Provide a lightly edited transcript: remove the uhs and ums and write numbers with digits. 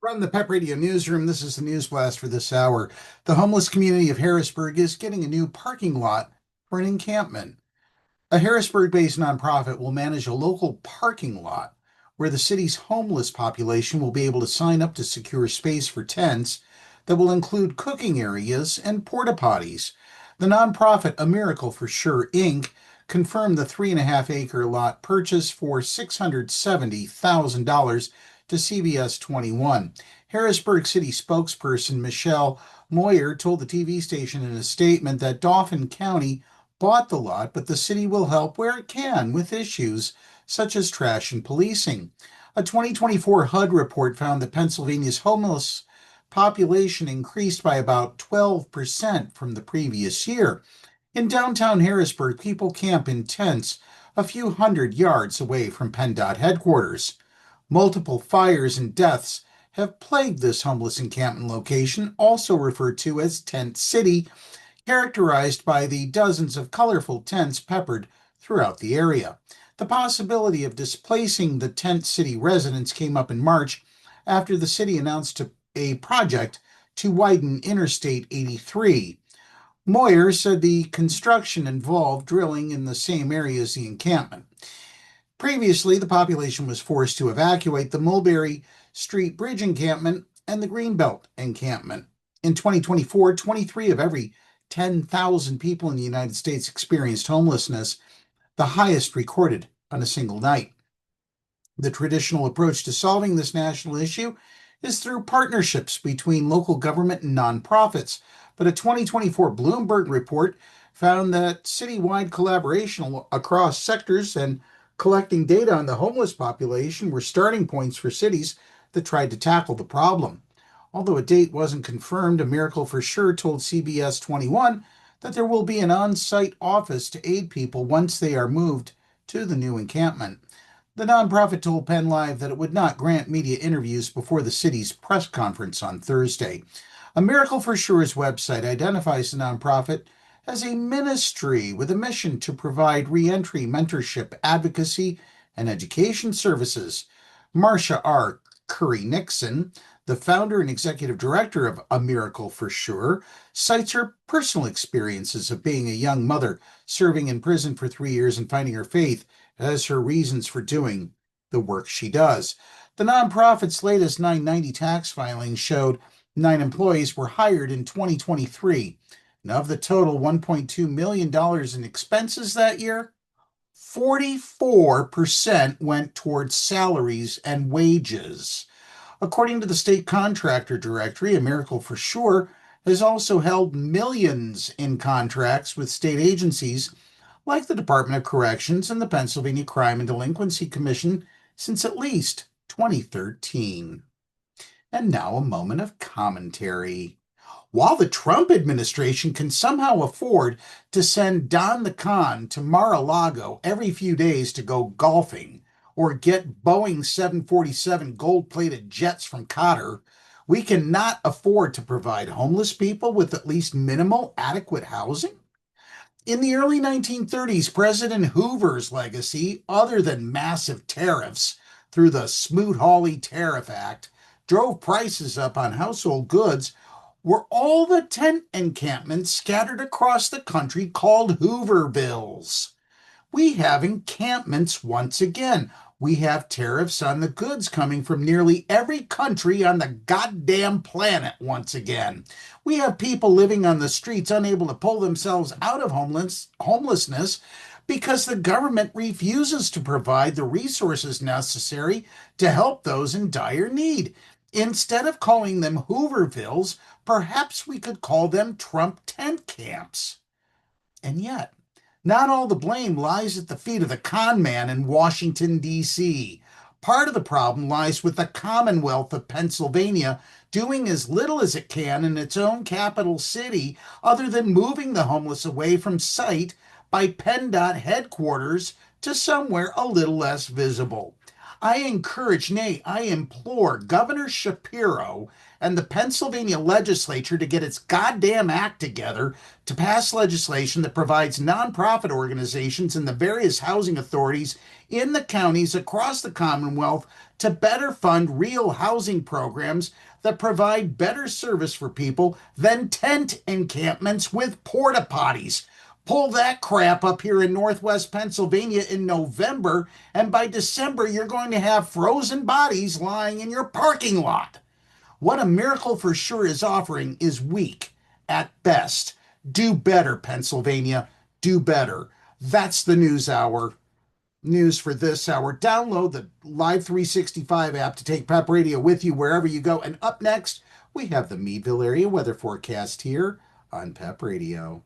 From the PEP Radio Newsroom, this is the news blast for this hour. The homeless community of Harrisburg is getting a new parking lot for an encampment. A Harrisburg-based nonprofit will manage a local parking lot where the city's homeless population will be able to sign up to secure space for tents that will include cooking areas and porta potties. The nonprofit Amiracle4sure Inc. confirmed the 3.5-acre lot purchase for $670,000 to CBS 21. Harrisburg City spokesperson Mischelle Moyer told the TV station in a statement that Dauphin County bought the lot, but the city will help where it can with issues such as trash and policing. A 2024 HUD report found that Pennsylvania's homeless population increased by about 12% from the previous year. In downtown Harrisburg, people camp in tents a few hundred yards away from PennDot headquarters. Multiple fires and deaths have plagued this homeless encampment location, also referred to as Tent City, characterized by the dozens of colorful tents peppered throughout the area. The possibility of displacing the Tent City residents came up in March after the city announced a project to widen Interstate 83. Moyer said the construction involved drilling in the same area as the encampment. Previously, the population was forced to evacuate the Mulberry Street Bridge encampment and the Greenbelt encampment. In 2024, 23 of every 10,000 people in the United States experienced homelessness, the highest recorded on a single night. The traditional approach to solving this national issue is through partnerships between local government and nonprofits, but a 2024 Bloomberg report found that citywide collaboration across sectors and collecting data on the homeless population were starting points for cities that tried to tackle the problem. Although a date wasn't confirmed, Amiracle4sure told CBS 21 that there will be an on-site office to aid people once they are moved to the new encampment. The nonprofit told Penn Live that it would not grant media interviews before the city's press conference on Thursday. Amiracle4sure's website identifies the nonprofit as a ministry with a mission to provide reentry, mentorship, advocacy, and education services. Marcia R. Curry-Nixon, the founder and executive director of Amiracle4sure, cites her personal experiences of being a young mother, serving in prison for 3 years, and finding her faith as her reasons for doing the work she does. The nonprofit's latest 990 tax filing showed 9 employees were hired in 2023. And of the total $1.2 million in expenses that year, 44% went towards salaries and wages. According to the state contractor directory, Amiracle4sure has also held millions in contracts with state agencies like the Department of Corrections and the Pennsylvania Crime and Delinquency Commission since at least 2013. And now a moment of commentary. While the Trump administration can somehow afford to send Don the Con to Mar-a-Lago every few days to go golfing or get Boeing 747 gold-plated jets from Qatar, we cannot afford to provide homeless people with at least minimal adequate housing. In the early 1930s, President Hoover's legacy, other than massive tariffs through the Smoot-Hawley Tariff Act, drove prices up on household goods, were all the tent encampments scattered across the country called Hoovervilles. We have encampments once again. We have tariffs on the goods coming from nearly every country on the goddamn planet once again. We have people living on the streets unable to pull themselves out of homelessness because the government refuses to provide the resources necessary to help those in dire need. Instead of calling them Hoovervilles, perhaps we could call them Trump tent camps. And yet, not all the blame lies at the feet of the con man in Washington, D.C. Part of the problem lies with the Commonwealth of Pennsylvania doing as little as it can in its own capital city other than moving the homeless away from sight by PennDot headquarters to somewhere a little less visible. I encourage, nay, I implore Governor Shapiro and the Pennsylvania legislature to get its goddamn act together to pass legislation that provides nonprofit organizations and the various housing authorities in the counties across the Commonwealth to better fund real housing programs that provide better service for people than tent encampments with porta potties. Pull that crap up here in Northwest Pennsylvania in November, and by December, you're going to have frozen bodies lying in your parking lot. What Amiracle4sure is offering is weak at best. Do better, Pennsylvania. Do better. That's the news hour. News for this hour. Download the Live 365 app to take PEP Radio with you wherever you go. And up next, we have the Meadville area weather forecast here on PEP Radio.